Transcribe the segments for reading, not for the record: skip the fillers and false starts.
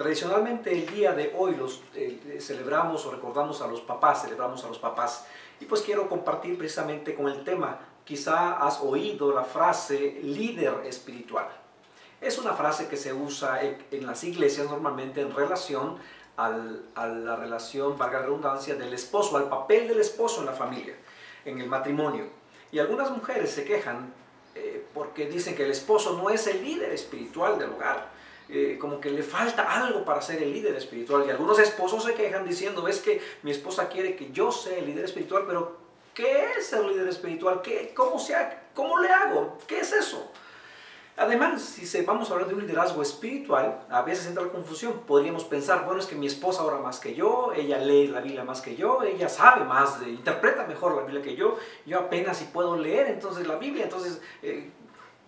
Tradicionalmente el día de hoy celebramos o recordamos a los papás, Y pues quiero compartir precisamente con el tema. Quizá has oído la frase líder espiritual. Es una frase que se usa en las iglesias normalmente en relación a la relación, valga la redundancia, del esposo, al papel del esposo en la familia, en el matrimonio. Y algunas mujeres se quejan porque dicen que el esposo no es el líder espiritual del hogar. Como que le falta algo para ser el líder espiritual. Y algunos esposos se quejan diciendo, es que mi esposa quiere que yo sea el líder espiritual, pero ¿qué es ser líder espiritual? ¿Cómo le hago? ¿Qué es eso? Además, si vamos a hablar de un liderazgo espiritual, a veces entra la confusión. Podríamos pensar, bueno, es que mi esposa ora más que yo, ella lee la Biblia más que yo, ella sabe más, interpreta mejor la Biblia que yo apenas si puedo leer entonces la Biblia, entonces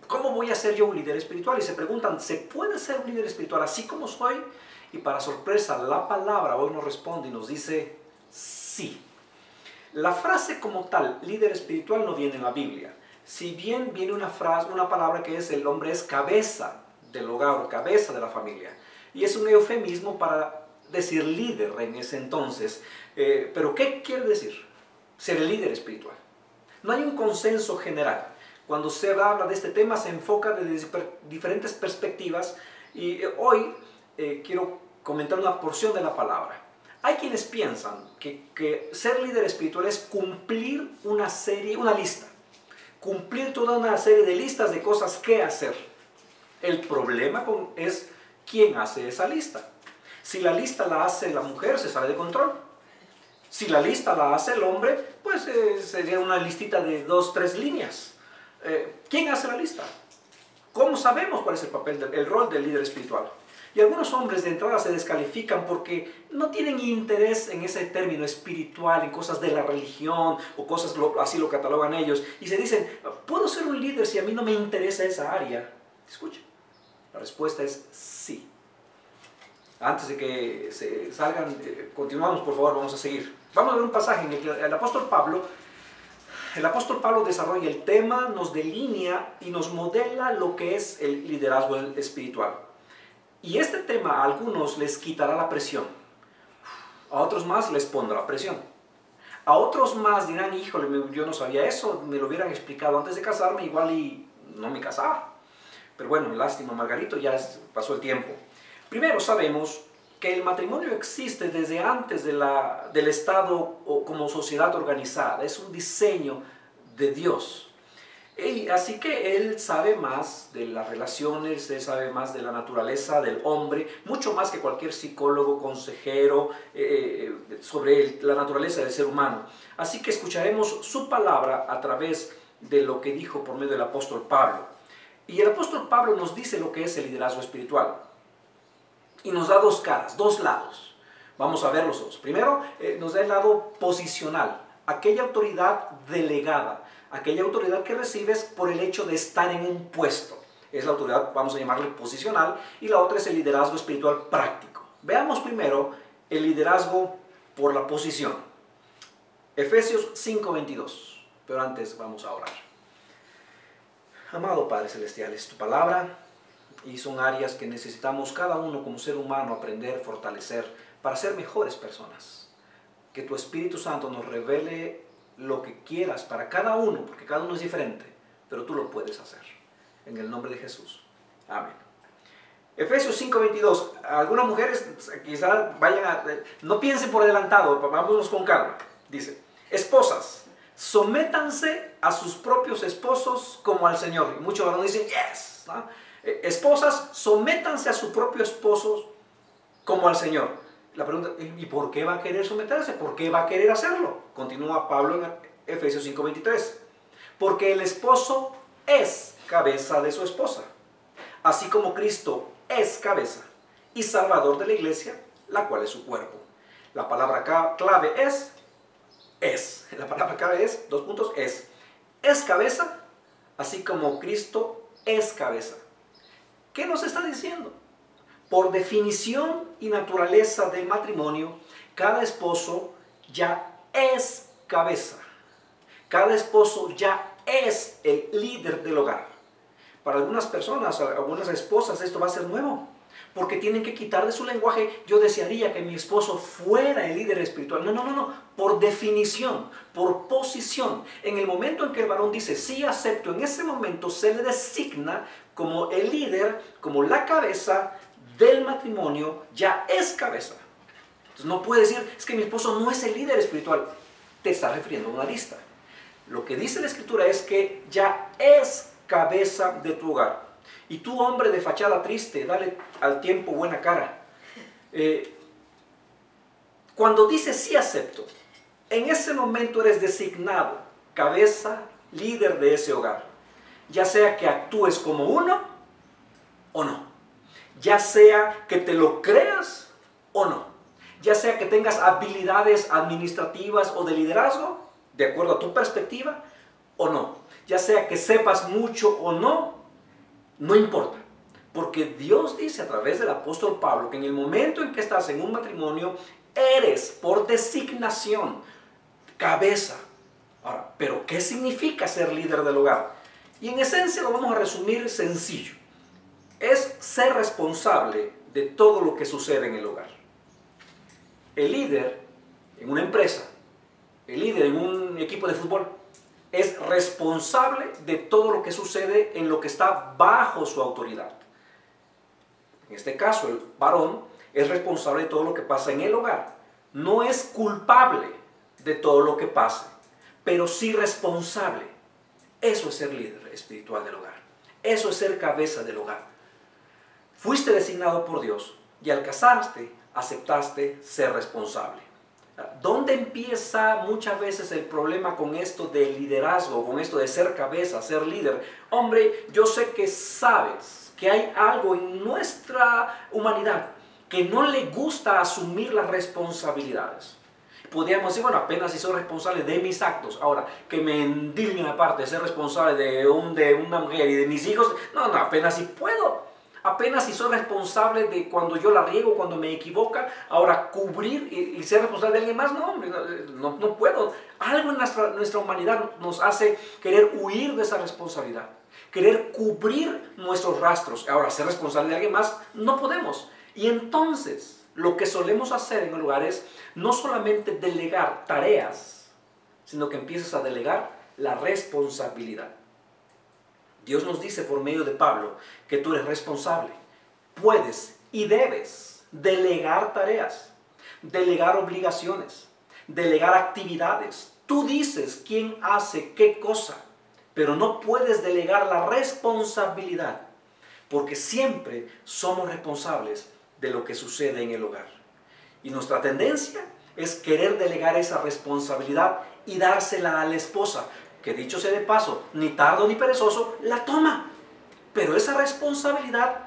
¿cómo voy a ser yo un líder espiritual? Y se preguntan, ¿se puede ser un líder espiritual así como soy? Y para sorpresa, la palabra hoy nos responde y nos dice, sí. La frase como tal, líder espiritual, no viene en la Biblia. Si bien viene una palabra que es el hombre es cabeza del hogar o cabeza de la familia. Y es un eufemismo para decir líder en ese entonces. Pero ¿qué quiere decir ser el líder espiritual? No hay un consenso general. Cuando se habla de este tema se enfoca desde diferentes perspectivas y hoy quiero comentar una porción de la palabra. Hay quienes piensan que ser líder espiritual es cumplir una lista, cumplir toda una serie de listas de cosas que hacer. El problema es quién hace esa lista. Si la lista la hace la mujer, se sale de control. Si la lista la hace el hombre, pues sería una listita de 2, 3 líneas. ¿Quién hace la lista? ¿Cómo sabemos cuál es el rol del líder espiritual? Y algunos hombres de entrada se descalifican porque no tienen interés en ese término espiritual, en cosas de la religión o cosas así lo catalogan ellos. Y se dicen, ¿puedo ser un líder si a mí no me interesa esa área? Escuchen, la respuesta es sí. Antes de que se salgan, continuamos por favor, vamos a seguir. Vamos a ver un pasaje en el que el apóstol Pablo desarrolla el tema, nos delinea y nos modela lo que es el liderazgo espiritual. Y este tema a algunos les quitará la presión, a otros más les pondrá presión. A otros más dirán, híjole, yo no sabía eso, me lo hubieran explicado antes de casarme, igual y no me casaba. Pero bueno, lástima Margarito, ya pasó el tiempo. Primero sabemos que el matrimonio existe desde antes del Estado o como sociedad organizada, es un diseño de Dios. Así que Él sabe más de las relaciones, Él sabe más de la naturaleza del hombre, mucho más que cualquier psicólogo, consejero, sobre la naturaleza del ser humano. Así que escucharemos su palabra a través de lo que dijo por medio del apóstol Pablo. Y el apóstol Pablo nos dice lo que es el liderazgo espiritual. Y nos da dos caras, dos lados. Vamos a ver los dos. Primero, nos da el lado posicional, aquella autoridad delegada, aquella autoridad que recibes por el hecho de estar en un puesto. Es la autoridad, vamos a llamarle posicional, y la otra es el liderazgo espiritual práctico. Veamos primero el liderazgo por la posición. Efesios 5:22. Pero antes vamos a orar. Amado Padre Celestial, es tu palabra y son áreas que necesitamos cada uno como ser humano aprender, fortalecer para ser mejores personas. Que tu Espíritu Santo nos revele lo que quieras para cada uno, porque cada uno es diferente, pero tú lo puedes hacer. En el nombre de Jesús. Amén. Efesios 5:22. Algunas mujeres quizás no piensen por adelantado, vámonos con calma. Dice, esposas, sométanse a sus propios esposos como al Señor. Y muchos varones dicen, yes, ¿no? Esposas, sométanse a su propio esposo como al Señor. La pregunta, ¿y por qué va a querer someterse? ¿Por qué va a querer hacerlo? Continúa Pablo en Efesios 5:23. Porque el esposo es cabeza de su esposa, así como Cristo es cabeza y salvador de la iglesia, la cual es su cuerpo. La palabra clave es. La palabra clave es, es cabeza, así como Cristo es cabeza. ¿Qué nos está diciendo? Por definición y naturaleza del matrimonio, cada esposo ya es cabeza. Cada esposo ya es el líder del hogar. Para algunas personas, algunas esposas, esto va a ser nuevo. porque tienen que quitar de su lenguaje, yo desearía que mi esposo fuera el líder espiritual. No, no, no, no. Por definición, por posición. En el momento en que el varón dice, sí acepto, en ese momento se le designa como el líder, como la cabeza del matrimonio, ya es cabeza. Entonces no puede decir, es que mi esposo no es el líder espiritual. Te está refiriendo a una lista. Lo que dice la Escritura es que ya es cabeza de tu hogar. Y tú, hombre de fachada triste, dale al tiempo buena cara. Cuando dices sí acepto, en ese momento eres designado cabeza, líder de ese hogar. Ya sea que actúes como uno o no. Ya sea que te lo creas o no. Ya sea que tengas habilidades administrativas o de liderazgo, de acuerdo a tu perspectiva, o no. Ya sea que sepas mucho o no, no importa. Porque Dios dice a través del apóstol Pablo que en el momento en que estás en un matrimonio, eres por designación cabeza. Ahora, ¿pero qué significa ser líder del hogar? Y en esencia lo vamos a resumir sencillo. Es ser responsable de todo lo que sucede en el hogar. El líder en una empresa, el líder en un equipo de fútbol, es responsable de todo lo que sucede en lo que está bajo su autoridad. En este caso, el varón es responsable de todo lo que pasa en el hogar. No es culpable de todo lo que pase, pero sí responsable. Eso es ser líder espiritual del hogar. Eso es ser cabeza del hogar. Fuiste designado por Dios y al casarte aceptaste ser responsable. ¿Dónde empieza muchas veces el problema con esto del liderazgo, con esto de ser cabeza, ser líder? Hombre, yo sé que sabes que hay algo en nuestra humanidad que no le gusta asumir las responsabilidades. Podríamos decir, bueno, apenas si soy responsable de mis actos. Ahora, que me endilguen aparte de ser responsable de una mujer y de mis hijos. No, apenas si puedo. Apenas si soy responsable de cuando yo la riego, cuando me equivoca. Ahora, cubrir y ser responsable de alguien más, no, hombre, no puedo. Algo en nuestra humanidad nos hace querer huir de esa responsabilidad. Querer cubrir nuestros rastros. Ahora, ser responsable de alguien más, no podemos. Y entonces, lo que solemos hacer en el lugar es no solamente delegar tareas, sino que empiezas a delegar la responsabilidad. Dios nos dice por medio de Pablo que tú eres responsable. Puedes y debes delegar tareas, delegar obligaciones, delegar actividades. Tú dices quién hace qué cosa, pero no puedes delegar la responsabilidad, porque siempre somos responsables de lo que sucede en el hogar. Y nuestra tendencia es querer delegar esa responsabilidad y dársela a la esposa, que dicho sea de paso, ni tardo ni perezoso, la toma. Pero esa responsabilidad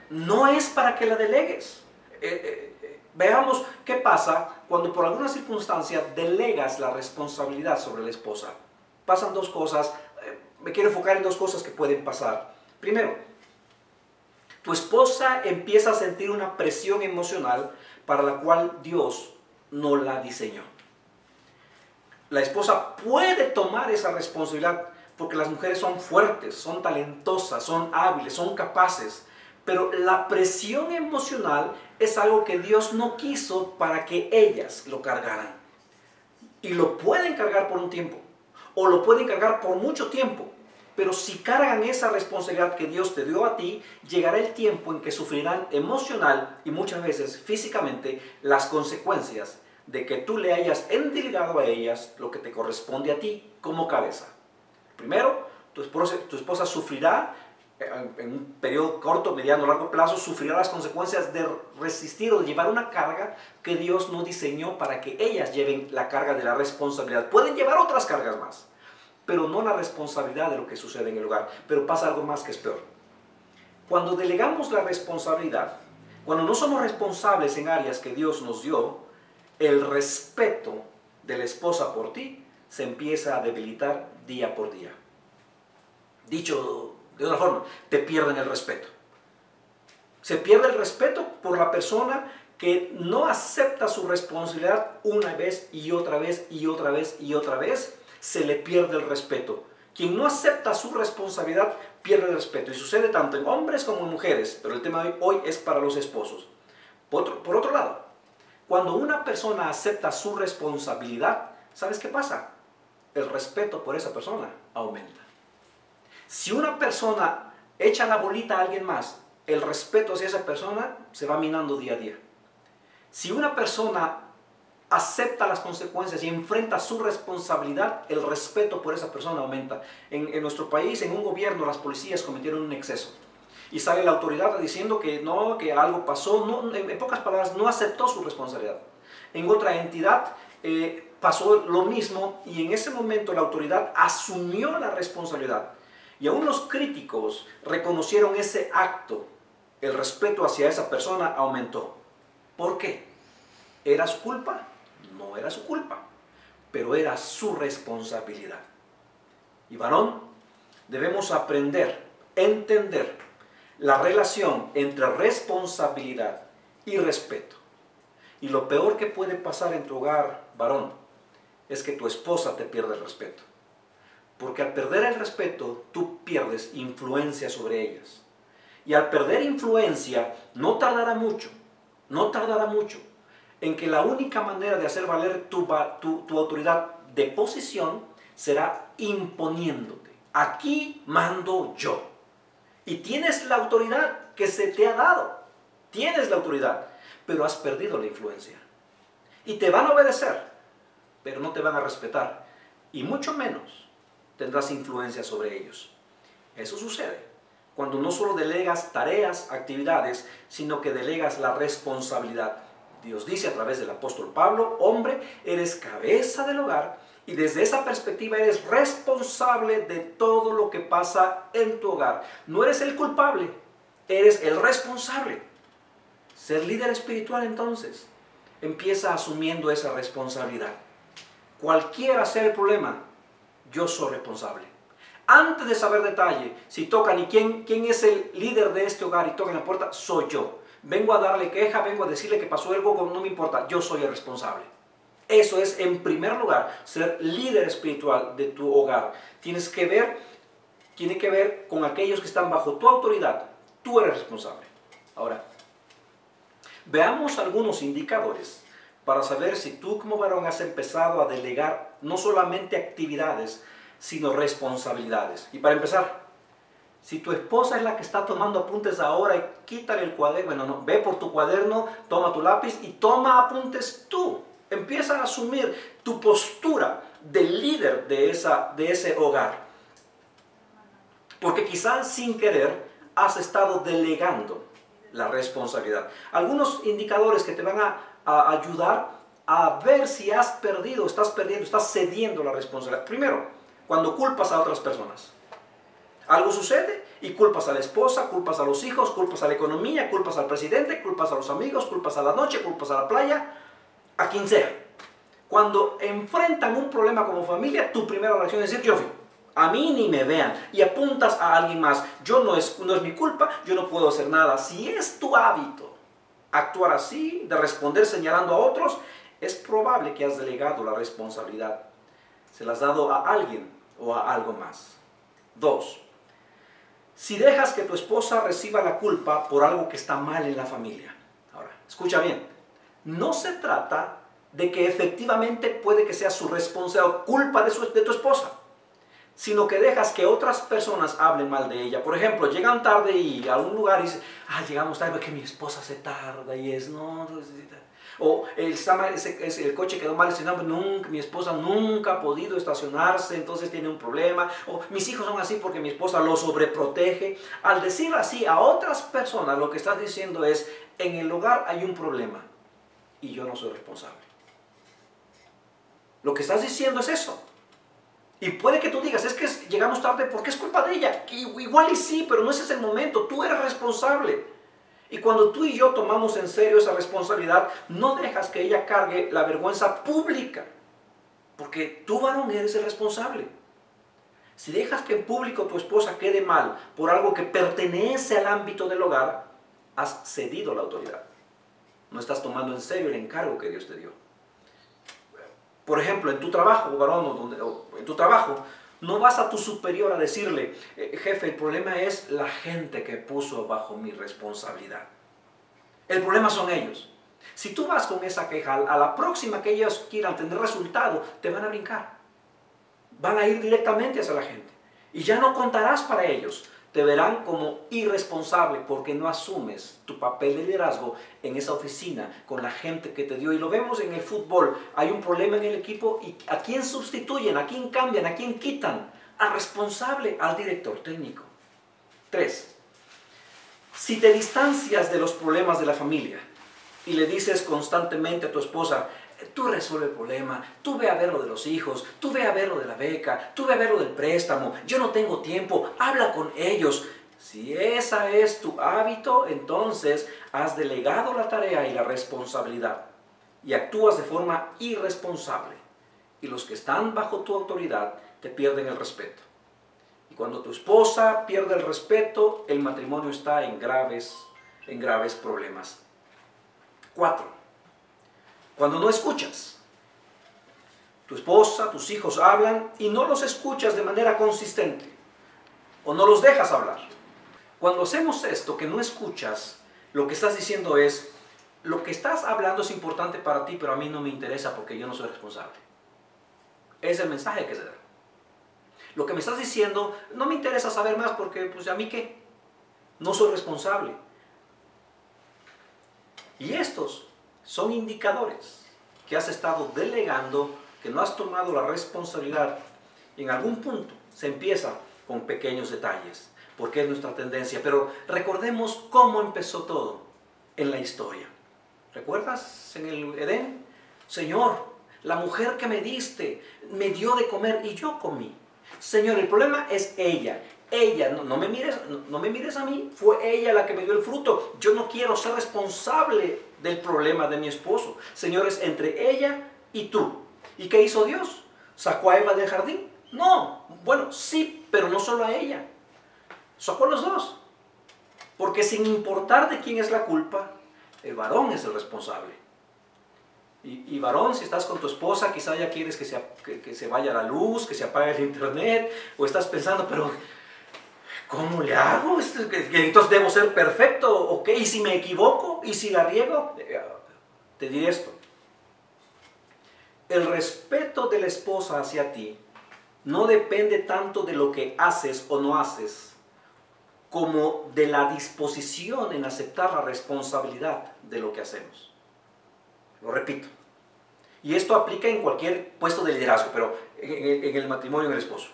no es para que la delegues. Veamos qué pasa cuando por alguna circunstancia delegas la responsabilidad sobre la esposa. Pasan dos cosas, me quiero enfocar en dos cosas que pueden pasar. Primero, tu esposa empieza a sentir una presión emocional para la cual Dios no la diseñó. La esposa puede tomar esa responsabilidad porque las mujeres son fuertes, son talentosas, son hábiles, son capaces. Pero la presión emocional es algo que Dios no quiso para que ellas lo cargaran. Y lo pueden cargar por un tiempo, o lo pueden cargar por mucho tiempo. Pero si cargan esa responsabilidad que Dios te dio a ti, llegará el tiempo en que sufrirán emocional y muchas veces físicamente las consecuencias de que tú le hayas endilgado a ellas lo que te corresponde a ti como cabeza. Primero, tu esposa sufrirá en un periodo corto, mediano, largo plazo, sufrirá las consecuencias de resistir o de llevar una carga que Dios no diseñó para que ellas lleven la carga de la responsabilidad. Pueden llevar otras cargas más, pero no la responsabilidad de lo que sucede en el hogar. Pero pasa algo más que es peor. Cuando delegamos la responsabilidad, cuando no somos responsables en áreas que Dios nos dio, el respeto de la esposa por ti se empieza a debilitar día por día. Dicho de otra forma, te pierden el respeto. Se pierde el respeto por la persona que no acepta su responsabilidad una vez y otra vez y otra vez y otra vez. Se le pierde el respeto. Quien no acepta su responsabilidad pierde el respeto. Y sucede tanto en hombres como en mujeres, pero el tema de hoy es para los esposos. Por otro lado, cuando una persona acepta su responsabilidad, ¿sabes qué pasa? El respeto por esa persona aumenta. Si una persona echa la bolita a alguien más, el respeto hacia esa persona se va minando día a día. Si una persona acepta las consecuencias y enfrenta su responsabilidad, el respeto por esa persona aumenta. En nuestro país, en un gobierno, las policías cometieron un exceso. Y sale la autoridad diciendo que no, que algo pasó. No, en pocas palabras, no aceptó su responsabilidad. En otra entidad pasó lo mismo y en ese momento la autoridad asumió la responsabilidad. Y aún los críticos reconocieron ese acto. El respeto hacia esa persona aumentó. ¿Por qué? ¿Era su culpa? No era su culpa, pero era su responsabilidad. Y varón, debemos aprender, entender la relación entre responsabilidad y respeto. Y lo peor que puede pasar en tu hogar, varón, es que tu esposa te pierda el respeto. Porque al perder el respeto, tú pierdes influencia sobre ellas. Y al perder influencia, no tardará mucho en que la única manera de hacer valer tu autoridad de posición será imponiéndote. Aquí mando yo. Y tienes la autoridad que se te ha dado. Tienes la autoridad, pero has perdido la influencia. Y te van a obedecer, pero no te van a respetar. Y mucho menos tendrás influencia sobre ellos. Eso sucede cuando no solo delegas tareas, actividades, sino que delegas la responsabilidad. Dios dice a través del apóstol Pablo: hombre, eres cabeza del hogar y desde esa perspectiva eres responsable de todo lo que pasa en tu hogar. No eres el culpable, eres el responsable. Ser líder espiritual, entonces, empieza asumiendo esa responsabilidad. Cualquiera sea el problema, yo soy responsable. Antes de saber detalle, si tocan y quién es el líder de este hogar y tocan la puerta, soy yo. Vengo a darle queja, vengo a decirle que pasó algo, no me importa, yo soy el responsable. Eso es, en primer lugar, ser líder espiritual de tu hogar. Tiene que ver con aquellos que están bajo tu autoridad. Tú eres responsable. Ahora, veamos algunos indicadores para saber si tú como varón has empezado a delegar no solamente actividades, sino responsabilidades. Y para empezar, si tu esposa es la que está tomando apuntes ahora y quítale el cuaderno, bueno, no, ve por tu cuaderno, toma tu lápiz y toma apuntes tú. Empieza a asumir tu postura de líder de ese hogar. Porque quizás sin querer has estado delegando la responsabilidad. Algunos indicadores que te van a ayudar a ver si has perdido, estás cediendo la responsabilidad. Primero, cuando culpas a otras personas. Algo sucede y culpas a la esposa, culpas a los hijos, culpas a la economía, culpas al presidente, culpas a los amigos, culpas a la noche, culpas a la playa, a quien sea. Cuando enfrentan un problema como familia, tu primera reacción es decir: yo fui. A mí ni me vean. Y apuntas a alguien más. No es mi culpa, yo no puedo hacer nada. Si es tu hábito actuar así, de responder señalando a otros, es probable que has delegado la responsabilidad. Se la has dado a alguien o a algo más. 2. Si dejas que tu esposa reciba la culpa por algo que está mal en la familia. Ahora, escucha bien. No se trata de que efectivamente puede que sea su responsabilidad o culpa de tu esposa, sino que dejas que otras personas hablen mal de ella. Por ejemplo, llegan tarde y a un lugar y dicen: llegamos tarde porque mi esposa se tarda y es no. O el coche quedó mal, mi esposa nunca ha podido estacionarse, entonces tiene un problema. O mis hijos son así porque mi esposa los sobreprotege. Al decir así a otras personas, lo que estás diciendo es: en el hogar hay un problema y yo no soy responsable. Lo que estás diciendo es eso. Y puede que tú digas: es que llegamos tarde porque es culpa de ella. Igual y sí, pero no ese es el momento. Tú eres responsable. Y cuando tú y yo tomamos en serio esa responsabilidad, no dejas que ella cargue la vergüenza pública. Porque tú, varón, eres el responsable. Si dejas que en público tu esposa quede mal por algo que pertenece al ámbito del hogar, has cedido la autoridad. No estás tomando en serio el encargo que Dios te dio. Por ejemplo, en tu trabajo, varón, en tu trabajo, No vas a tu superior a decirle, jefe, el problema es la gente que puso bajo mi responsabilidad. El problema son ellos. Si tú vas con esa queja, a la próxima que ellos quieran tener resultado, te van a brincar. Van a ir directamente hacia la gente. Y ya no contarás para ellos. Te verán como irresponsable porque no asumes tu papel de liderazgo en esa oficina con la gente que te dio. Y lo vemos en el fútbol. Hay un problema en el equipo y ¿a quién sustituyen? ¿A quién cambian? ¿A quién quitan? Al responsable, al director técnico. 3. Si te distancias de los problemas de la familia y le dices constantemente a tu esposa, tú resuelve el problema, tú ve a ver lo de los hijos, tú ve a ver lo de la beca, tú ve a ver lo del préstamo, yo no tengo tiempo, habla con ellos. Si ese es tu hábito, entonces has delegado la tarea y la responsabilidad y actúas de forma irresponsable. Y los que están bajo tu autoridad te pierden el respeto. Y cuando tu esposa pierde el respeto, el matrimonio está en graves problemas. 4. Cuando no escuchas, tu esposa, tus hijos hablan y no los escuchas de manera consistente o no los dejas hablar. Cuando hacemos esto, que no escuchas, lo que estás diciendo es, lo que estás hablando es importante para ti, pero a mí no me interesa porque yo no soy responsable. Es el mensaje que se da. Lo que me estás diciendo, no me interesa saber más porque, pues, ¿a mí qué? No soy responsable. Y estos son indicadores que has estado delegando, que no has tomado la responsabilidad. En algún punto se empieza con pequeños detalles, porque es nuestra tendencia. Pero recordemos cómo empezó todo en la historia. ¿Recuerdas en el Edén? Señor, la mujer que me diste me dio de comer y yo comí. Señor, el problema es ella. Ella, no me mires a mí, fue ella la que me dio el fruto. Yo no quiero ser responsable del problema de mi esposo. Señor, es entre ella y tú. ¿Y qué hizo Dios? ¿Sacó a Eva del jardín? No, bueno, sí, pero no solo a ella. Sacó a los dos. Porque sin importar de quién es la culpa, el varón es el responsable. Y varón, si estás con tu esposa, quizá ya quieres que se vaya la luz, que se apague el internet, o estás pensando, pero ¿cómo le hago? Entonces debo ser perfecto, ¿ok? ¿Y si me equivoco? ¿Y si la riego? Te diré esto. El respeto de la esposa hacia ti no depende tanto de lo que haces o no haces, como de la disposición en aceptar la responsabilidad de lo que hacemos. Lo repito. Y esto aplica en cualquier puesto de liderazgo, pero en el matrimonio, en el esposo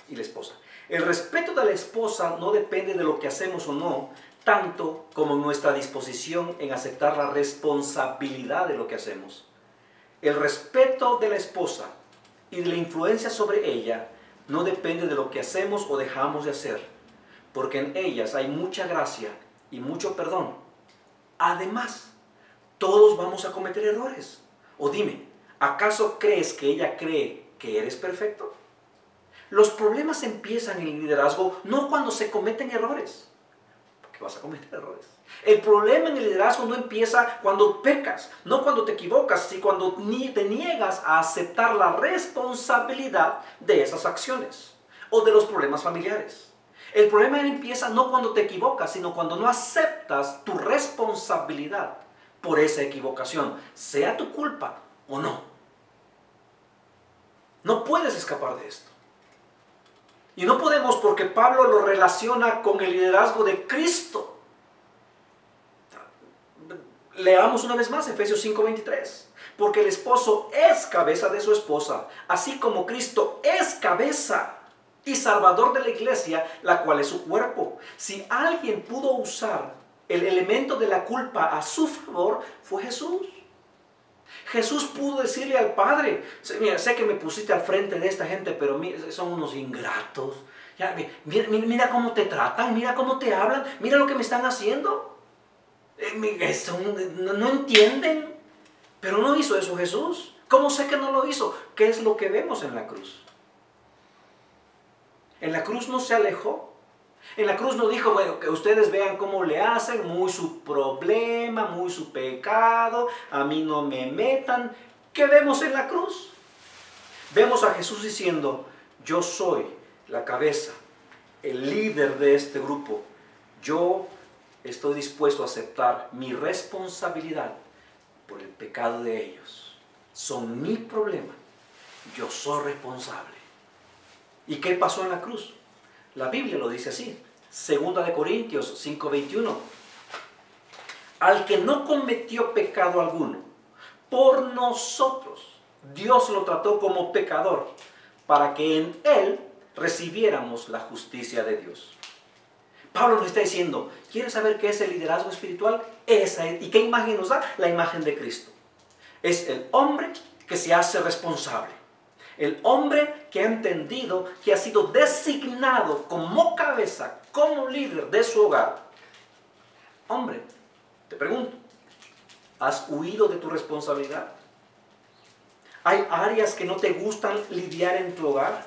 y la esposa. El respeto de la esposa no depende de lo que hacemos o no, tanto como nuestra disposición en aceptar la responsabilidad de lo que hacemos. El respeto de la esposa y de la influencia sobre ella no depende de lo que hacemos o dejamos de hacer, porque en ellas hay mucha gracia y mucho perdón. Además, todos vamos a cometer errores. O dime, ¿acaso crees que ella cree que eres perfecto? Los problemas empiezan en el liderazgo no cuando se cometen errores, porque vas a cometer errores. El problema en el liderazgo no empieza cuando pecas, no cuando te equivocas, sino cuando te niegas a aceptar la responsabilidad de esas acciones o de los problemas familiares. El problema empieza no cuando te equivocas, sino cuando no aceptas tu responsabilidad por esa equivocación, sea tu culpa o no. No puedes escapar de esto. Y no podemos porque Pablo lo relaciona con el liderazgo de Cristo. Leamos una vez más Efesios 5:23. Porque el esposo es cabeza de su esposa, así como Cristo es cabeza y salvador de la iglesia, la cual es su cuerpo. Si alguien pudo usar el elemento de la culpa a su favor, fue Jesús. Jesús pudo decirle al Padre, mira, sé que me pusiste al frente de esta gente, pero son unos ingratos. Ya, mira cómo te tratan, mira cómo te hablan, mira lo que me están haciendo. No entienden. Pero no hizo eso Jesús. ¿Cómo sé que no lo hizo? ¿Qué es lo que vemos en la cruz? En la cruz no se alejó. En la cruz no dijo, bueno, que ustedes vean cómo le hacen, muy su problema, muy su pecado, a mí no me metan. ¿Qué vemos en la cruz? Vemos a Jesús diciendo, yo soy la cabeza, el líder de este grupo, yo estoy dispuesto a aceptar mi responsabilidad por el pecado de ellos. Son mi problema. Yo soy responsable. ¿Y qué pasó en la cruz? La Biblia lo dice así. 2 Corintios 5:21. Al que no cometió pecado alguno, por nosotros, Dios lo trató como pecador, para que en él recibiéramos la justicia de Dios. Pablo nos está diciendo, ¿quieres saber qué es el liderazgo espiritual? ¿Y qué imagen nos da? La imagen de Cristo. Es el hombre que se hace responsable. El hombre que ha entendido que ha sido designado como cabeza, como líder de su hogar. Hombre, te pregunto, ¿has huido de tu responsabilidad? ¿Hay áreas que no te gustan lidiar en tu hogar?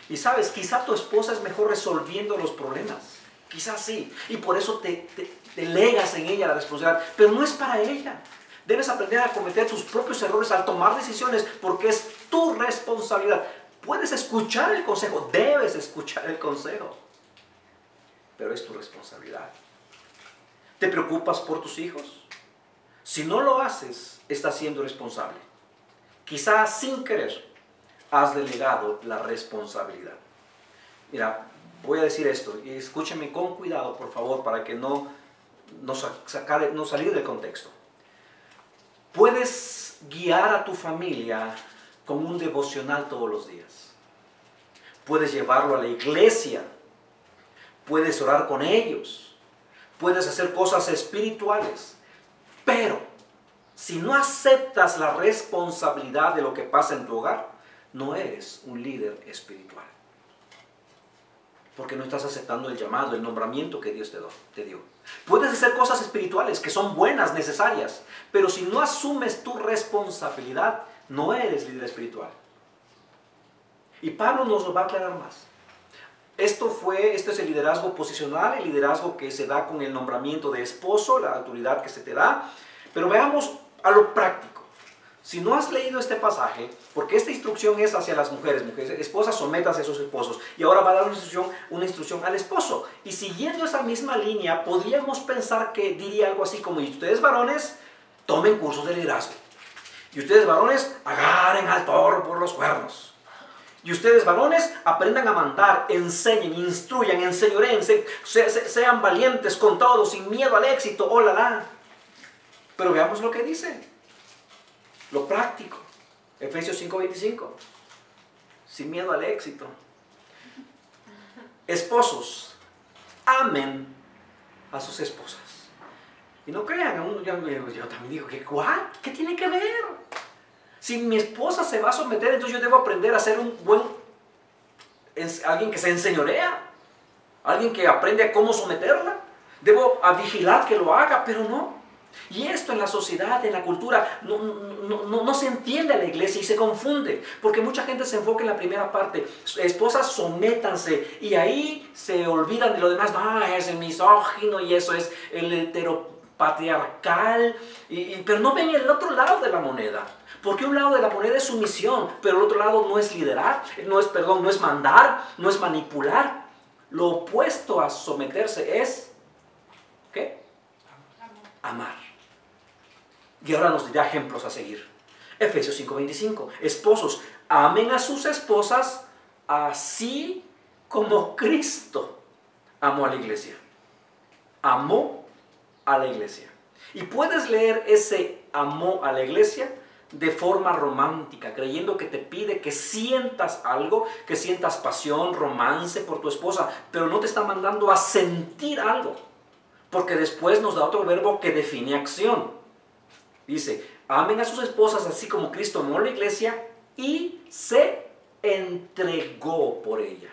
Y sabes, quizá tu esposa es mejor resolviendo los problemas. Quizás sí. Y por eso te delegas en ella la responsabilidad. Pero no es para ella. Debes aprender a cometer tus propios errores al tomar decisiones porque es tu responsabilidad. Puedes escuchar el consejo. Debes escuchar el consejo. Pero es tu responsabilidad. ¿Te preocupas por tus hijos? Si no lo haces, estás siendo responsable. Quizás sin querer has delegado la responsabilidad. Mira, voy a decir esto y escúchame con cuidado, por favor, para que no salir del contexto. Puedes guiar a tu familia con un devocional todos los días. Puedes llevarlo a la iglesia. Puedes orar con ellos. Puedes hacer cosas espirituales. Pero si no aceptas la responsabilidad de lo que pasa en tu hogar, no eres un líder espiritual. Porque no estás aceptando el llamado, el nombramiento que Dios te dio. Puedes hacer cosas espirituales que son buenas, necesarias, pero si no asumes tu responsabilidad, no eres líder espiritual. Y Pablo nos lo va a aclarar más. Esto es el liderazgo posicional, el liderazgo que se da con el nombramiento de esposo, la autoridad que se te da. Pero veamos a lo práctico. Si no has leído este pasaje, porque esta instrucción es hacia las mujeres, esposas, sométanse a sus esposos. Y ahora va a dar una instrucción al esposo. Y siguiendo esa misma línea, podríamos pensar que diría algo así como, y ustedes varones, tomen cursos de liderazgo. Y ustedes varones, agarren al toro por los cuernos. Y ustedes varones, aprendan a mandar, enseñen, instruyan, enseñoréense, sean valientes con todo, sin miedo al éxito, oh la la. Pero veamos lo que dice. Lo práctico. Efesios 5:25. Sin miedo al éxito. Esposos, amen a sus esposas. Y no crean, yo también digo, ¿qué tiene que ver? Si mi esposa se va a someter, entonces yo debo aprender a ser alguien que se enseñorea. Alguien que aprende a cómo someterla. Debo a vigilar que lo haga, pero no. Y esto en la sociedad, en la cultura, no se entiende a la iglesia y se confunde. Porque mucha gente se enfoca en la primera parte. Esposas, sométanse. Y ahí se olvidan de lo demás. No, es el misógino y eso es el heteropatriarcal. Pero no ven el otro lado de la moneda. Porque un lado de la moneda es sumisión, pero el otro lado no es liderar, no es mandar, no es manipular. Lo opuesto a someterse es, ¿qué? Amar. Y ahora nos dirá ejemplos a seguir. Efesios 5:25. Esposos, amen a sus esposas así como Cristo amó a la iglesia. Amó a la iglesia. Y puedes leer ese amó a la iglesia de forma romántica, creyendo que te pide que sientas algo, que sientas pasión, romance por tu esposa, pero no te está mandando a sentir algo, porque después nos da otro verbo que define acción. Dice, amen a sus esposas así como Cristo amó a la iglesia y se entregó por ella.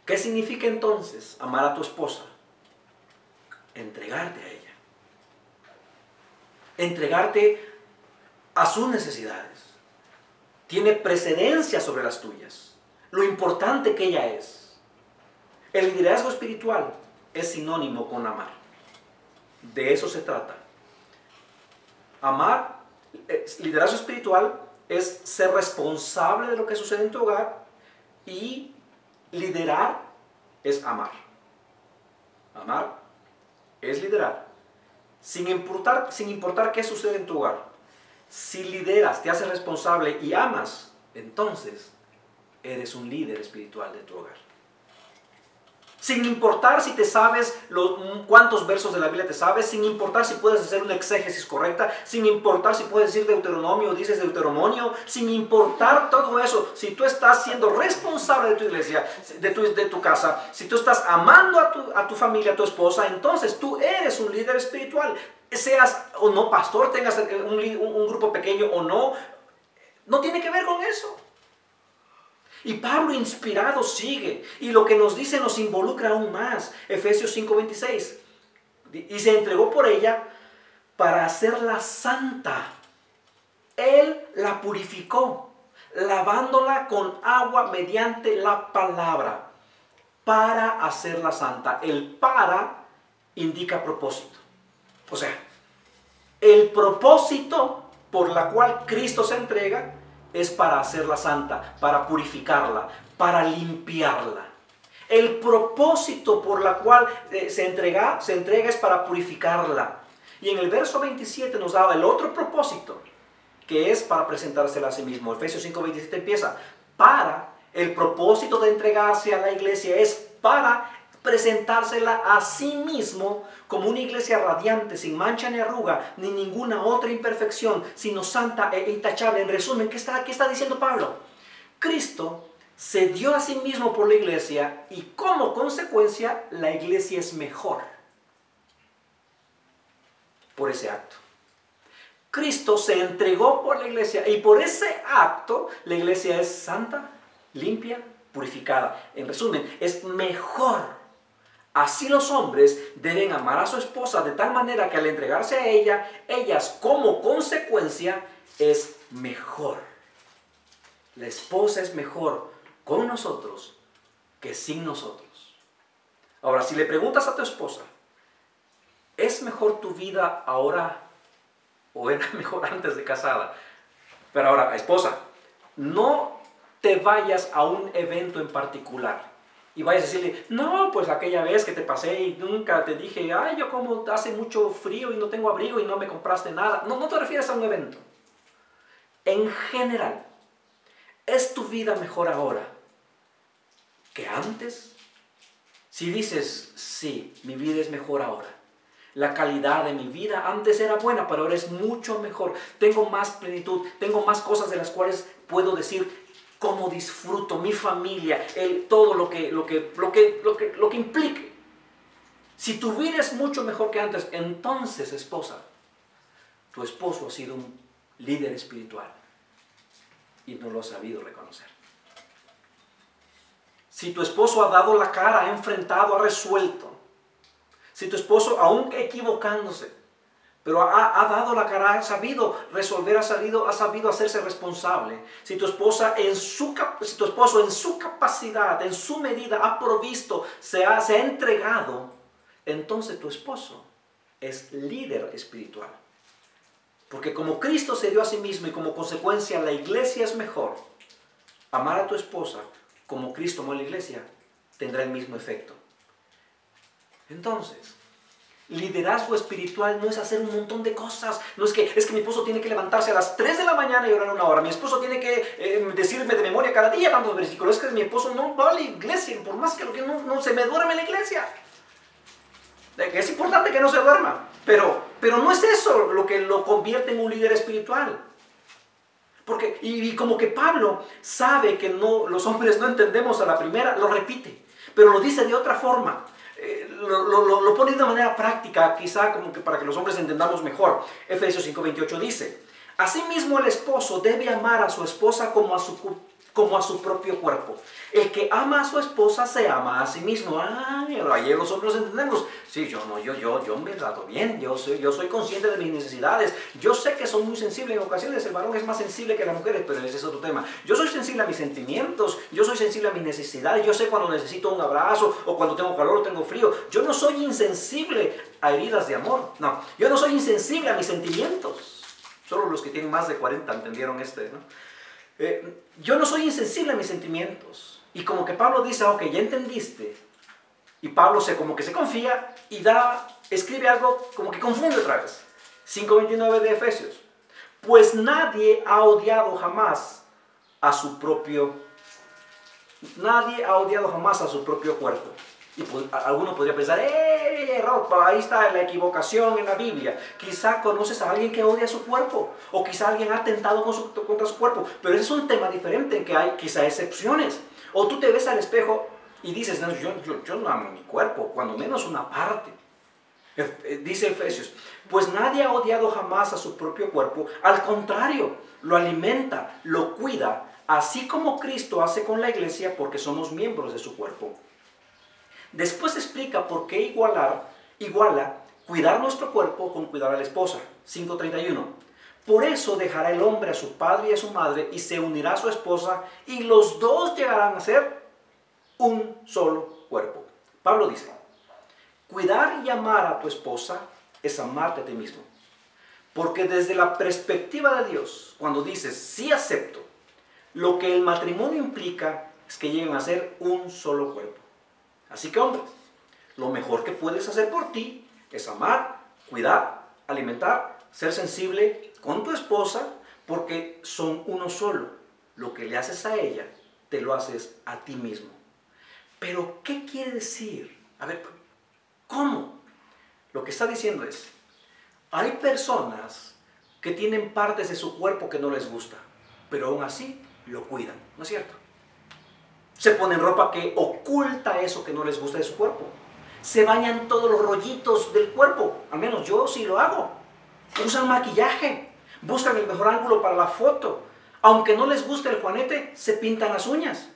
¿Qué significa entonces amar a tu esposa? Entregarte a ella. Entregarte a sus necesidades. Tiene precedencia sobre las tuyas. Lo importante que ella es. El liderazgo espiritual es sinónimo con amar. De eso se trata. Amar, liderazgo espiritual es ser responsable de lo que sucede en tu hogar, y liderar es amar. Amar es liderar. Sin importar qué sucede en tu hogar. Si lideras, te haces responsable y amas, entonces eres un líder espiritual de tu hogar. Sin importar si te sabes cuántos versos de la Biblia te sabes, sin importar si puedes hacer una exégesis correcta, sin importar si puedes decir Deuteronomio o dices Deuteronomio, sin importar todo eso, si tú estás siendo responsable de tu iglesia, de tu casa, si tú estás amando a tu familia, a tu esposa, entonces tú eres un líder espiritual. Seas o no pastor, tengas un grupo pequeño o no, no tiene que ver con eso. Y Pablo, inspirado, sigue. Y lo que nos dice nos involucra aún más. Efesios 5:26. Y se entregó por ella para hacerla santa. Él la purificó, lavándola con agua mediante la palabra, para hacerla santa. El para indica propósito. O sea, el propósito por la cual Cristo se entrega es para hacerla santa, para purificarla, para limpiarla. El propósito por la cual se entrega es para purificarla. Y en el verso 27 nos da el otro propósito, que es para presentársela a sí mismo. Efesios 5:27 empieza, el propósito de entregarse a la iglesia es para presentársela a sí mismo como una iglesia radiante, sin mancha ni arruga, ni ninguna otra imperfección, sino santa e intachable. En resumen, ¿qué está diciendo Pablo? Cristo se dio a sí mismo por la iglesia y como consecuencia la iglesia es mejor por ese acto. Cristo se entregó por la iglesia y por ese acto la iglesia es santa, limpia, purificada. En resumen, es mejor. Así los hombres deben amar a su esposa de tal manera que al entregarse a ella, ellas como consecuencia es mejor. La esposa es mejor con nosotros que sin nosotros. Ahora, si le preguntas a tu esposa, ¿es mejor tu vida ahora o era mejor antes de casada? Pero ahora, esposa, no te vayas a un evento en particular y vayas a decirle, no, pues aquella vez que te pasé y nunca te dije, ay, yo como hace mucho frío y no tengo abrigo y no me compraste nada. No te refieres a un evento. En general, ¿es tu vida mejor ahora que antes? Si dices, sí, mi vida es mejor ahora. La calidad de mi vida antes era buena, pero ahora es mucho mejor. Tengo más plenitud, tengo más cosas de las cuales puedo decir cómo disfruto mi familia, todo lo que implique. Si tu vida es mucho mejor que antes, entonces, esposa, tu esposo ha sido un líder espiritual y no lo ha sabido reconocer. Si tu esposo ha dado la cara, ha enfrentado, ha resuelto, si tu esposo, aún equivocándose, pero ha dado la cara, ha sabido resolver, ha sabido hacerse responsable. Si tu esposo en su capacidad, en su medida, ha provisto, se ha entregado, entonces tu esposo es líder espiritual. Porque como Cristo se dio a sí mismo y como consecuencia la iglesia es mejor, amar a tu esposa como Cristo amó a la iglesia tendrá el mismo efecto. Entonces, liderazgo espiritual no es hacer un montón de cosas. No es que mi esposo tiene que levantarse a las 3 de la mañana y orar 1 hora. Mi esposo tiene que decirme de memoria cada día tantos versículos. Es que mi esposo no va a la iglesia, por más que no se me duerme en la iglesia. Es importante que no se duerma, pero no es eso lo que lo convierte en un líder espiritual. Porque, y como que Pablo sabe que los hombres no entendemos a la primera, lo repite, pero lo dice de otra forma. Lo pone de una manera práctica, quizá como que para que los hombres entendamos mejor. Efesios 5:28 dice, asimismo el esposo debe amar a su esposa como a su propio cuerpo. El que ama a su esposa se ama a sí mismo. Ayer los hombres entendemos. Sí, yo me trato bien, yo soy consciente de mis necesidades. Yo sé que soy muy sensible en ocasiones, el varón es más sensible que las mujeres, pero ese es otro tema. Yo soy sensible a mis sentimientos, yo soy sensible a mis necesidades, yo sé cuando necesito un abrazo o cuando tengo calor o tengo frío. Yo no soy insensible a heridas de amor, no, yo no soy insensible a mis sentimientos. Solo los que tienen más de 40 entendieron ¿no? Yo no soy insensible a mis sentimientos. Y como que Pablo dice, ok, ya entendiste. Y Pablo como que se confía y escribe algo como que confunde otra vez. 5:29 de Efesios. Pues nadie ha odiado jamás a su propio cuerpo. Y pues, alguno podría pensar, Rafa, ahí está la equivocación en la Biblia. Quizá conoces a alguien que odia su cuerpo, o quizá alguien ha atentado contra su cuerpo, pero ese es un tema diferente en que hay quizá excepciones. O tú te ves al espejo y dices, no, yo no amo mi cuerpo, cuando menos una parte. Dice Efesios, pues nadie ha odiado jamás a su propio cuerpo, al contrario, lo alimenta, lo cuida, así como Cristo hace con la iglesia porque somos miembros de su cuerpo. Después explica por qué iguala cuidar nuestro cuerpo con cuidar a la esposa. 5:31. Por eso dejará el hombre a su padre y a su madre y se unirá a su esposa y los dos llegarán a ser un solo cuerpo. Pablo dice, cuidar y amar a tu esposa es amarte a ti mismo. Porque desde la perspectiva de Dios, cuando dices sí acepto, lo que el matrimonio implica es que lleguen a ser un solo cuerpo. Así que hombres, lo mejor que puedes hacer por ti es amar, cuidar, alimentar, ser sensible con tu esposa, porque son uno solo. Lo que le haces a ella, te lo haces a ti mismo. Pero, ¿qué quiere decir? A ver, ¿cómo? Lo que está diciendo es, hay personas que tienen partes de su cuerpo que no les gusta, pero aún así lo cuidan, ¿no es cierto? Se ponen ropa que oculta eso que no les gusta de su cuerpo. Se bañan todos los rollitos del cuerpo, al menos yo sí lo hago. Usan maquillaje, buscan el mejor ángulo para la foto. Aunque no les guste el juanete, se pintan las uñas.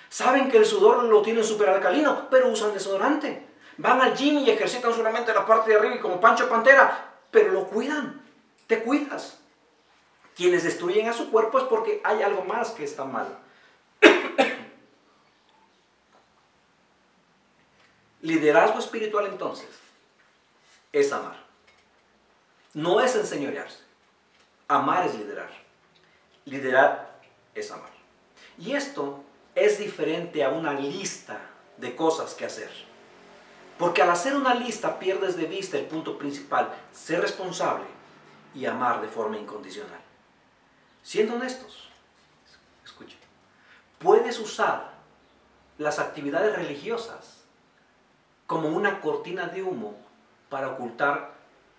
Saben que el sudor lo tienen súper alcalino, pero usan desodorante. Van al gym y ejercitan solamente la parte de arriba y como Pancho Pantera, pero lo cuidan. Te cuidas. Quienes destruyen a su cuerpo es porque hay algo más que está mal. Liderazgo espiritual entonces es amar. No es enseñorearse. Amar es liderar. Liderar es amar. Y esto es diferente a una lista de cosas que hacer. Porque al hacer una lista pierdes de vista el punto principal, ser responsable y amar de forma incondicional. Siendo honestos, escuchen, puedes usar las actividades religiosas como una cortina de humo para ocultar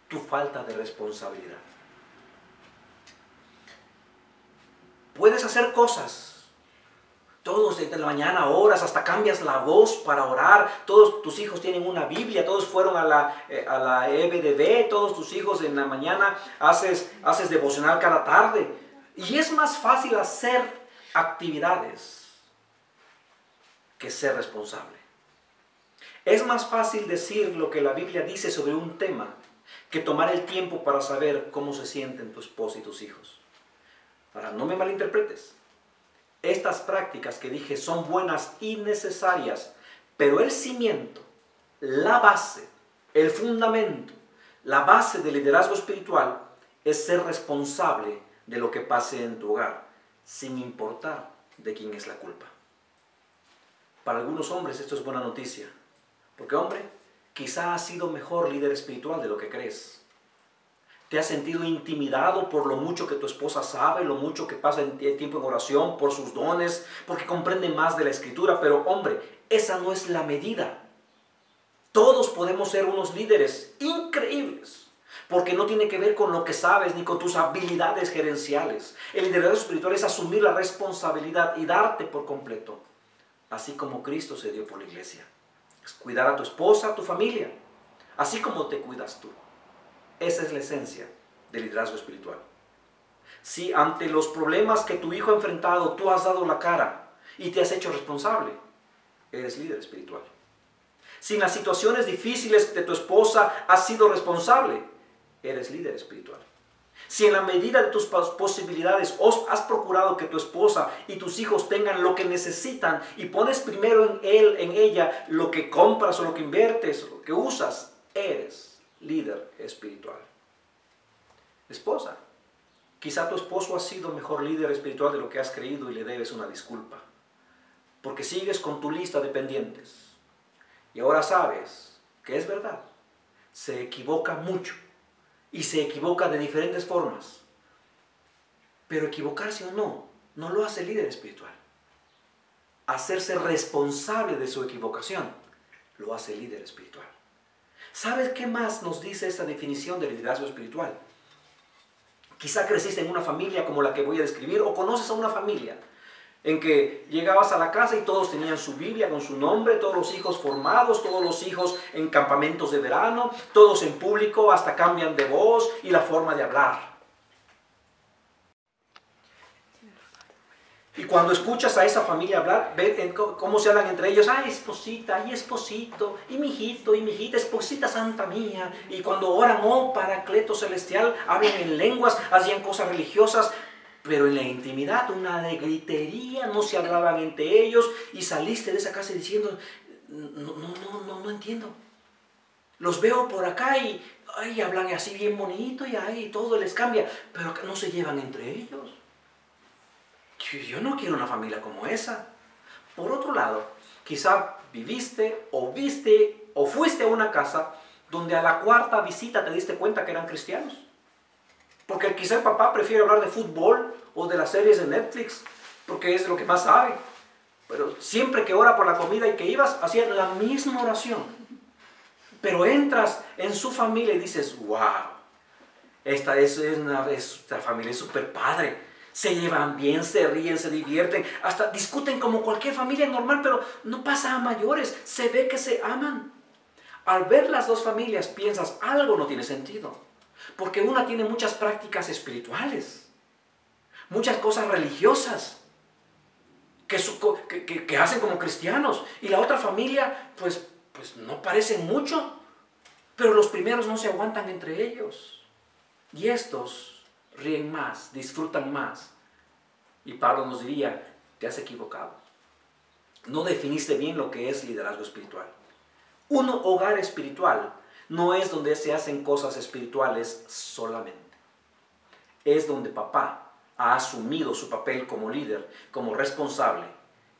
tu falta de responsabilidad. Puedes hacer cosas, todos desde la mañana, horas, hasta cambias la voz para orar, todos tus hijos tienen una Biblia, todos fueron a la EBDB, todos tus hijos en la mañana haces devocional cada tarde. Y es más fácil hacer actividades que ser responsable. Es más fácil decir lo que la Biblia dice sobre un tema que tomar el tiempo para saber cómo se sienten tu esposa y tus hijos. Ahora, no me malinterpretes. Estas prácticas que dije son buenas y necesarias, pero el cimiento, la base, el fundamento, la base del liderazgo espiritual es ser responsable de lo que pase en tu hogar, sin importar de quién es la culpa. Para algunos hombres esto es buena noticia. Porque, hombre, quizá has sido mejor líder espiritual de lo que crees. Te has sentido intimidado por lo mucho que tu esposa sabe, lo mucho que pasa el tiempo en oración, por sus dones, porque comprende más de la Escritura. Pero, hombre, esa no es la medida. Todos podemos ser unos líderes increíbles, porque no tiene que ver con lo que sabes ni con tus habilidades gerenciales. El liderazgo espiritual es asumir la responsabilidad y darte por completo, así como Cristo se dio por la iglesia. Es cuidar a tu esposa, a tu familia, así como te cuidas tú. Esa es la esencia del liderazgo espiritual. Si ante los problemas que tu hijo ha enfrentado tú has dado la cara y te has hecho responsable, eres líder espiritual. Si en las situaciones difíciles de tu esposa has sido responsable, eres líder espiritual. Si en la medida de tus posibilidades has procurado que tu esposa y tus hijos tengan lo que necesitan y pones primero en ella lo que compras o lo que inviertes, lo que usas, eres líder espiritual. Esposa, Quizá tu esposo ha sido mejor líder espiritual de lo que has creído y le debes una disculpa. Porque sigues con tu lista de pendientes. Y ahora sabes que es verdad. Se equivoca mucho. Y se equivoca de diferentes formas. Pero equivocarse o no, no lo hace líder espiritual. Hacerse responsable de su equivocación, lo hace líder espiritual. ¿Sabes qué más nos dice esta definición de liderazgo espiritual? Quizá creciste en una familia como la que voy a describir, o conoces a una familia en que llegabas a la casa y todos tenían su Biblia con su nombre, todos los hijos formados, todos los hijos en campamentos de verano, todos en público, hasta cambian de voz y la forma de hablar. Y cuando escuchas a esa familia hablar, ve cómo se hablan entre ellos. Ay, esposita, y esposito, y mijita, esposita santa mía. Y cuando oran, oh Paracleto celestial, hablan en lenguas, hacían cosas religiosas. Pero en la intimidad, una de gritería, no se hablaban entre ellos. Y saliste de esa casa diciendo, no entiendo. Los veo por acá y ay, hablan así bien bonito y ay, todo les cambia. Pero acá no se llevan entre ellos. Yo no quiero una familia como esa. Por otro lado, quizá viviste o viste o fuiste a una casa donde a la cuarta visita te diste cuenta que eran cristianos. Porque quizá el papá prefiere hablar de fútbol o de las series de Netflix, porque es lo que más sabe. Pero siempre que ora por la comida y que ibas, hacían la misma oración. Pero entras en su familia y dices, wow, esta familia es súper padre. Se llevan bien, se ríen, se divierten, hasta discuten como cualquier familia normal, pero no pasa a mayores, se ve que se aman. Al ver las dos familias piensas, algo no tiene sentido, porque una tiene muchas prácticas espirituales, muchas cosas religiosas, que hacen como cristianos, y la otra familia, pues no parecen mucho, pero los primeros no se aguantan entre ellos, y estos ríen más, disfrutan más. Y Pablo nos diría, te has equivocado. No definiste bien lo que es liderazgo espiritual. Un hogar espiritual no es donde se hacen cosas espirituales solamente. Es donde papá ha asumido su papel como líder, como responsable.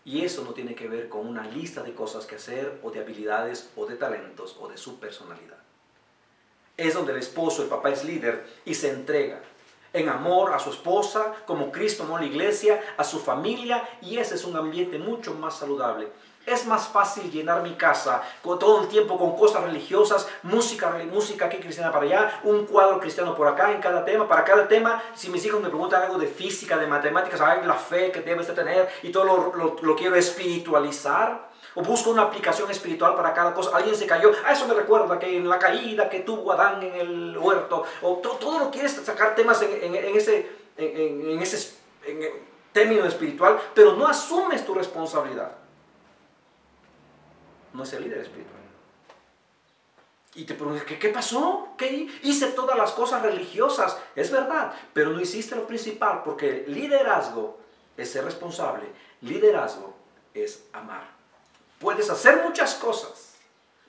Y eso no tiene que ver con una lista de cosas que hacer, o de habilidades, o de talentos, o de su personalidad. Es donde el esposo, el papá es líder y se entrega en amor a su esposa, como Cristo amó a la iglesia, a su familia, y ese es un ambiente mucho más saludable. Es más fácil llenar mi casa con todo el tiempo con cosas religiosas, música aquí cristiana para allá, un cuadro cristiano por acá en cada tema. Para cada tema, si mis hijos me preguntan algo de física, de matemáticas, hay la fe que debes de tener y todo lo quiero espiritualizar. O busco una aplicación espiritual para cada cosa. Alguien se cayó. A eso me recuerda que en la caída que tuvo Adán en el huerto. O todo lo quieres sacar temas en ese término espiritual, pero no asumes tu responsabilidad. No es el líder espiritual. Y te preguntas, ¿qué pasó? ¿Qué? Hice todas las cosas religiosas. Es verdad, pero no hiciste lo principal, porque liderazgo es ser responsable. Liderazgo es amar. Puedes hacer muchas cosas,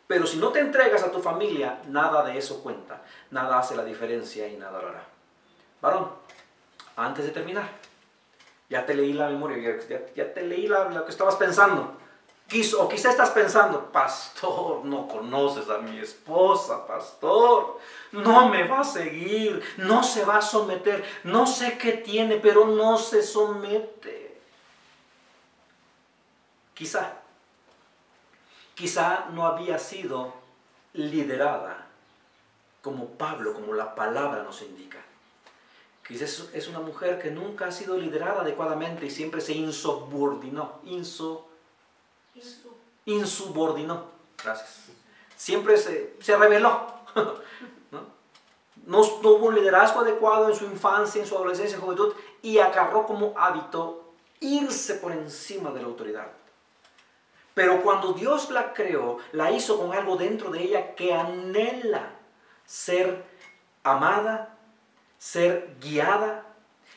pero si no te entregas a tu familia, nada de eso cuenta. Nada hace la diferencia y nada lo hará. Varón, antes de terminar, ya te leí la memoria, ya te leí lo que estabas pensando. O quizá estás pensando, pastor, no conoces a mi esposa, pastor, no me va a seguir, no se va a someter, no sé qué tiene, pero no se somete. Quizá no había sido liderada como Pablo, como la palabra nos indica. Quizás es una mujer que nunca ha sido liderada adecuadamente y siempre se insubordinó. Insubordinó. Gracias. Siempre se rebeló. No tuvo un liderazgo adecuado en su infancia, en su adolescencia, en juventud, y agarró como hábito irse por encima de la autoridad. Pero cuando Dios la creó, la hizo con algo dentro de ella que anhela ser amada, ser guiada.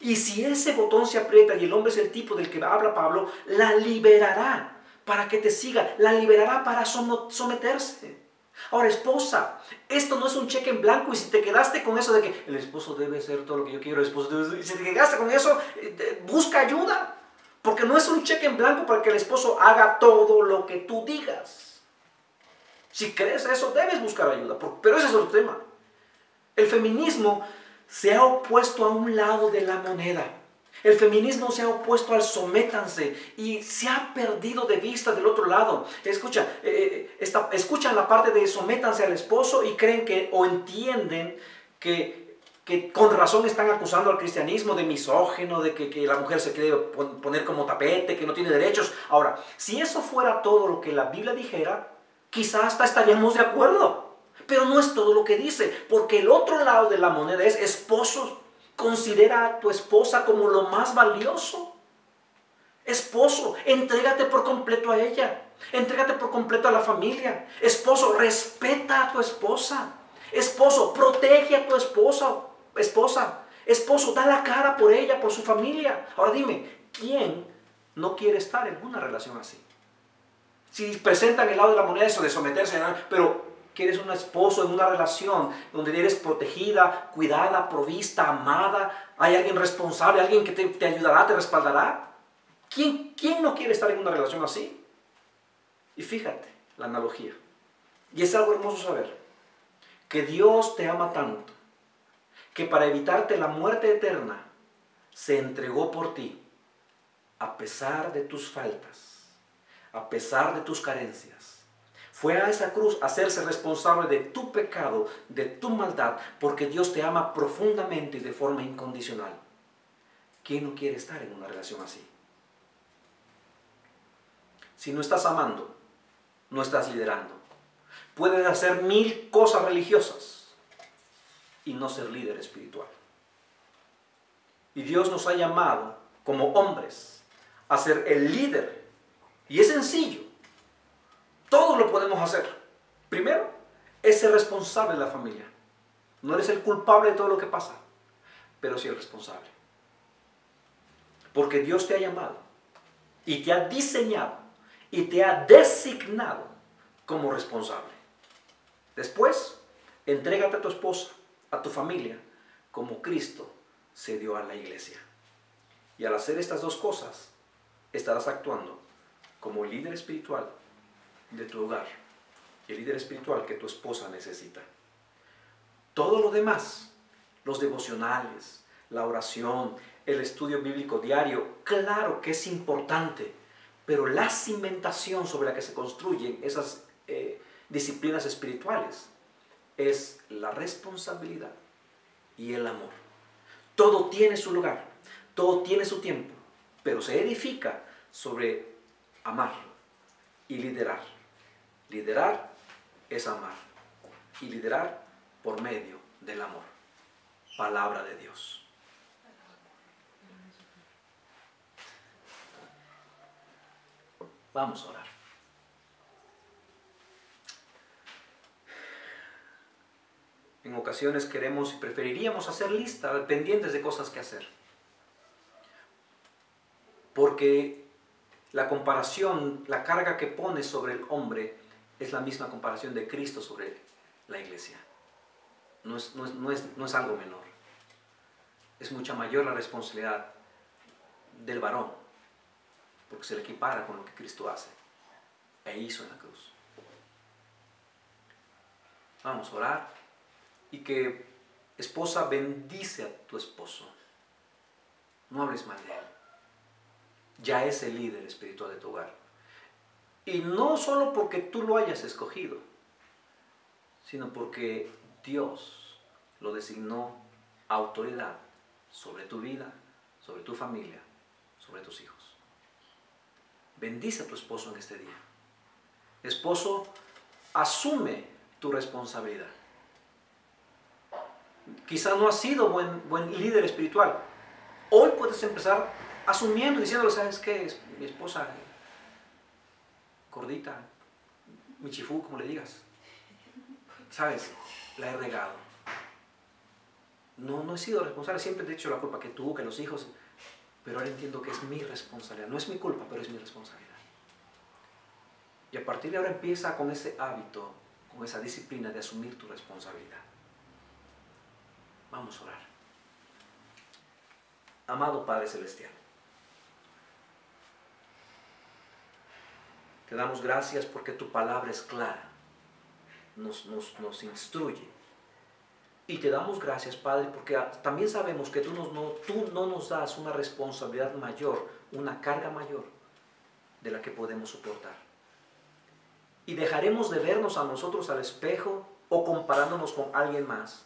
Y si ese botón se aprieta y el hombre es el tipo del que habla Pablo, la liberará para que te siga, la liberará para someterse. Ahora, esposa, esto no es un cheque en blanco, y si te quedaste con eso de que el esposo debe hacer todo lo que yo quiero, el esposo debe, y si te quedaste con eso, busca ayuda. Porque no es un cheque en blanco para que el esposo haga todo lo que tú digas. Si crees eso, debes buscar ayuda. Pero ese es otro tema. El feminismo se ha opuesto a un lado de la moneda. El feminismo se ha opuesto al sométanse y se ha perdido de vista del otro lado. Escuchan la parte de sométanse al esposo y creen que o entienden que con razón están acusando al cristianismo de misógino, de que la mujer se quiere poner como tapete, que no tiene derechos. Ahora, si eso fuera todo lo que la Biblia dijera, quizás hasta estaríamos de acuerdo. Pero no es todo lo que dice, porque el otro lado de la moneda es: esposos, considera a tu esposa como lo más valioso. Esposo, entrégate por completo a ella. Entrégate por completo a la familia. Esposo, respeta a tu esposa. Esposo, protege a tu esposa. Esposo, da la cara por ella, por su familia. Ahora dime, ¿quién no quiere estar en una relación así? Si presentan el lado de la moneda eso de someterse, pero quieres un esposo en una relación donde eres protegida, cuidada, provista, amada, hay alguien responsable, alguien que te ayudará, te respaldará. ¿Quién no quiere estar en una relación así? Y fíjate la analogía. Y es algo hermoso saber que Dios te ama tanto que para evitarte la muerte eterna se entregó por ti a pesar de tus faltas, a pesar de tus carencias. Fue a esa cruz a hacerse responsable de tu pecado, de tu maldad, porque Dios te ama profundamente y de forma incondicional. ¿Quién no quiere estar en una relación así? Si no estás amando, no estás liderando. Puedes hacer 1000 cosas religiosas y no ser líder espiritual. Y Dios nos ha llamado como hombres a ser el líder. Y es sencillo. Todos lo podemos hacer. Primero, es ser responsable de la familia. No eres el culpable de todo lo que pasa, pero sí el responsable. Porque Dios te ha llamado y te ha diseñado y te ha designado como responsable. Después, entrégate a tu esposa, a tu familia, como Cristo se dio a la iglesia. Y al hacer estas dos cosas, estarás actuando como el líder espiritual de tu hogar, el líder espiritual que tu esposa necesita. Todo lo demás, los devocionales, la oración, el estudio bíblico diario, claro que es importante, pero la cimentación sobre la que se construyen esas disciplinas espirituales es la responsabilidad y el amor. Todo tiene su lugar, todo tiene su tiempo, pero se edifica sobre amar y liderar. Liderar es amar y liderar por medio del amor. Palabra de Dios. Vamos a orar. En ocasiones queremos y preferiríamos hacer listas pendientes de cosas que hacer. Porque la comparación, la carga que pone sobre el hombre es la misma comparación de Cristo sobre la iglesia. No es algo menor. Es mucha mayor la responsabilidad del varón, porque se le equipara con lo que Cristo hace e hizo en la cruz. Vamos a orar y que, esposa, bendice a tu esposo. No hables mal de él. Ya es el líder espiritual de tu hogar. Y no solo porque tú lo hayas escogido, sino porque Dios lo designó autoridad sobre tu vida, sobre tu familia, sobre tus hijos. Bendice a tu esposo en este día. Esposo, asume tu responsabilidad. Quizá no has sido buen líder espiritual. Hoy puedes empezar asumiendo y diciéndole: ¿sabes qué? Es mi esposa gordita, michifú, como le digas. ¿Sabes? La he regado. No he sido responsable, siempre te he hecho la culpa, que tú, que los hijos. Pero ahora entiendo que es mi responsabilidad. No es mi culpa, pero es mi responsabilidad. Y a partir de ahora empieza con ese hábito, con esa disciplina de asumir tu responsabilidad. Vamos a orar. Amado Padre Celestial, te damos gracias porque tu palabra es clara, nos instruye. Y te damos gracias, Padre, porque también sabemos que tú no nos das una responsabilidad mayor, una carga mayor de la que podemos soportar. Y dejaremos de vernos a nosotros al espejo o comparándonos con alguien más,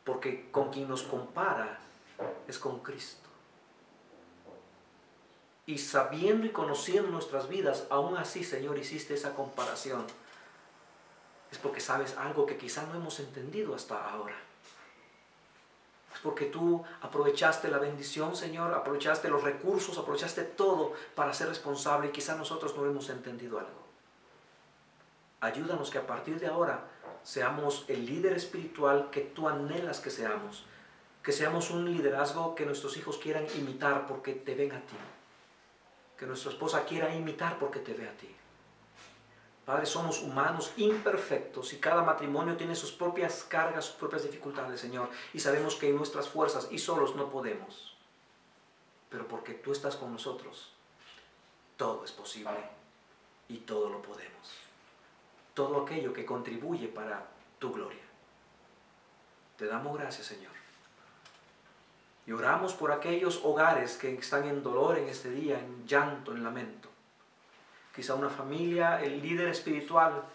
porque con quien nos compara es con Cristo. Y sabiendo y conociendo nuestras vidas, aún así, Señor, hiciste esa comparación. Es porque sabes algo que quizá no hemos entendido hasta ahora. Es porque tú aprovechaste la bendición, Señor, aprovechaste los recursos, aprovechaste todo para ser responsable y quizá nosotros no hemos entendido algo. Ayúdanos que a partir de ahora seamos el líder espiritual que tú anhelas que seamos un liderazgo que nuestros hijos quieran imitar porque te ven a ti, que nuestra esposa quiera imitar porque te ve a ti. Padre, somos humanos imperfectos y cada matrimonio tiene sus propias cargas, sus propias dificultades, Señor. Y sabemos que en nuestras fuerzas y solos no podemos. Pero porque tú estás con nosotros, todo es posible y todo lo podemos. Todo aquello que contribuye para tu gloria. Te damos gracias, Señor. Y oramos por aquellos hogares que están en dolor en este día, en llanto, en lamento. Quizá una familia, el líder espiritual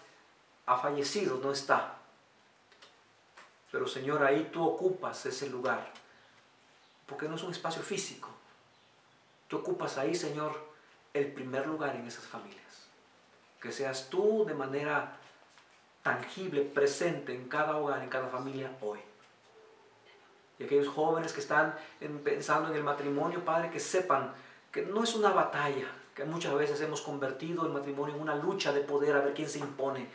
ha fallecido, no está. Pero Señor, ahí tú ocupas ese lugar, porque no es un espacio físico. Tú ocupas ahí, Señor, el primer lugar en esas familias. Que seas tú de manera tangible, presente en cada hogar, en cada familia hoy. Y aquellos jóvenes que están pensando en el matrimonio, Padre, que sepan que no es una batalla, que muchas veces hemos convertido el matrimonio en una lucha de poder a ver quién se impone.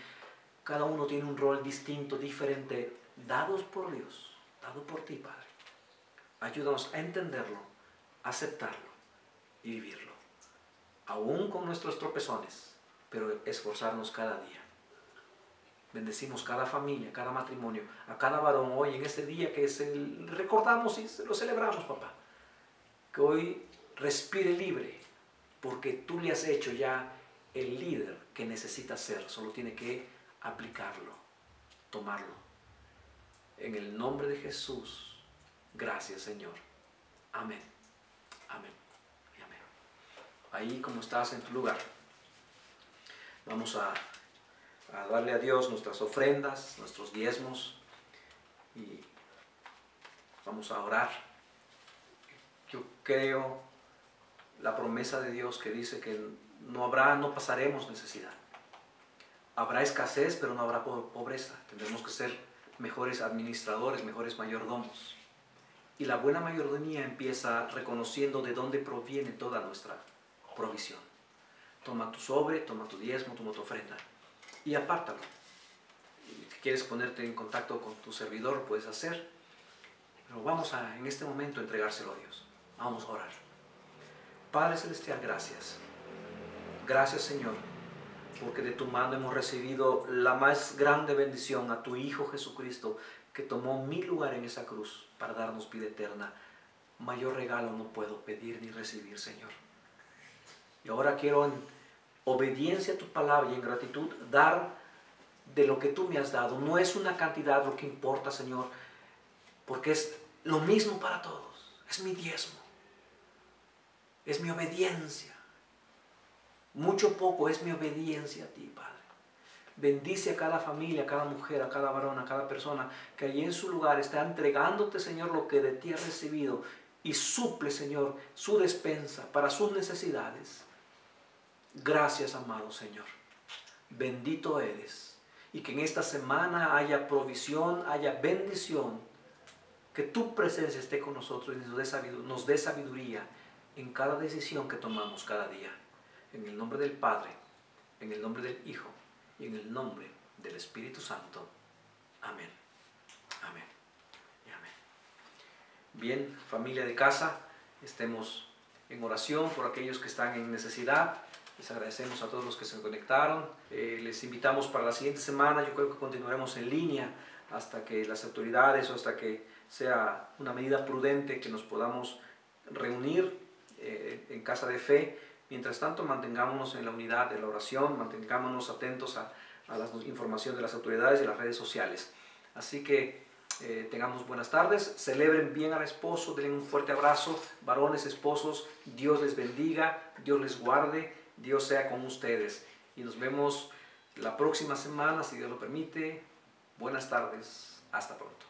Cada uno tiene un rol distinto, diferente, dados por Dios, dado por ti, Padre. Ayúdanos a entenderlo, a aceptarlo y vivirlo. Aún con nuestros tropezones, pero esforzarnos cada día. Bendecimos cada familia, cada matrimonio, a cada varón hoy en este día que recordamos y lo celebramos, papá. Que hoy respire libre, porque tú le has hecho ya el líder que necesita ser. Solo tiene que aplicarlo, tomarlo. En el nombre de Jesús, gracias, Señor. Amén. Amén. Y amén. Ahí como estás en tu lugar, vamos a darle a Dios nuestras ofrendas, nuestros diezmos y vamos a orar. Yo creo la promesa de Dios que dice que no pasaremos necesidad. Habrá escasez, pero no habrá pobreza. Tendremos que ser mejores administradores, mejores mayordomos. Y la buena mayordomía empieza reconociendo de dónde proviene toda nuestra provisión. Toma tu sobre, toma tu diezmo, toma tu ofrenda y apártalo. Si quieres ponerte en contacto con tu servidor, lo puedes hacer. Pero vamos en este momento a entregárselo a Dios. Vamos a orar. Padre Celestial, gracias. Gracias, Señor, porque de tu mano hemos recibido la más grande bendición a tu Hijo Jesucristo, que tomó mi lugar en esa cruz para darnos vida eterna. Mayor regalo no puedo pedir ni recibir, Señor. Y ahora quiero, en obediencia a tu palabra y en gratitud, dar de lo que tú me has dado. No es una cantidad lo que importa, Señor, porque es lo mismo para todos. Es mi diezmo. Es mi obediencia. Mucho o poco es mi obediencia a ti, Padre. Bendice a cada familia, a cada mujer, a cada varón, a cada persona que allí en su lugar está entregándote, Señor, lo que de ti ha recibido, y suple, Señor, su despensa para sus necesidades. Gracias, amado Señor. Bendito eres. Y que en esta semana haya provisión, haya bendición. Que tu presencia esté con nosotros y nos dé sabiduría en cada decisión que tomamos cada día. En el nombre del Padre, en el nombre del Hijo y en el nombre del Espíritu Santo. Amén. Amén. Y amén. Bien, familia de casa, estemos en oración por aquellos que están en necesidad. Les agradecemos a todos los que se conectaron. Les invitamos para la siguiente semana. Yo creo que continuaremos en línea hasta que las autoridades o hasta que sea una medida prudente que nos podamos reunir en casa de fe. Mientras tanto, mantengámonos en la unidad de la oración, mantengámonos atentos a la información de las autoridades y de las redes sociales. Así que tengamos buenas tardes, celebren bien al esposo, denle un fuerte abrazo, varones, esposos, Dios les bendiga, Dios les guarde, Dios sea con ustedes. Y nos vemos la próxima semana, si Dios lo permite. Buenas tardes, hasta pronto.